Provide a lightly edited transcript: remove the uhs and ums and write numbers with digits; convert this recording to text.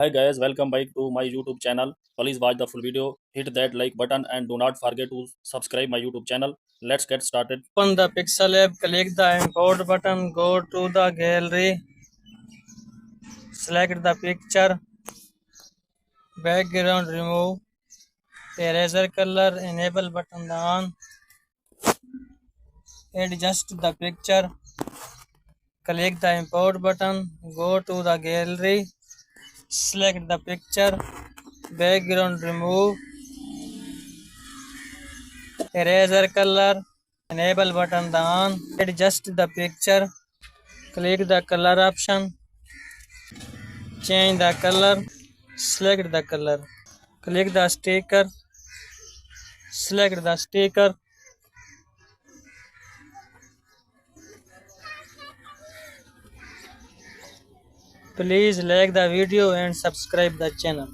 Hi guys, welcome back to my YouTube channel. Please watch the full video, hit that like button and do not forget to subscribe my YouTube channel. Let's get started. Open the Pixel app, click the import button, go to the gallery, select the picture, background remove, eraser color, enable button on, adjust the picture, click the import button, go to the gallery, select the picture, background remove, eraser color, enable button on, adjust the picture, click the color option, change the color, select the color, click the sticker, select the sticker, please like the video and subscribe the channel.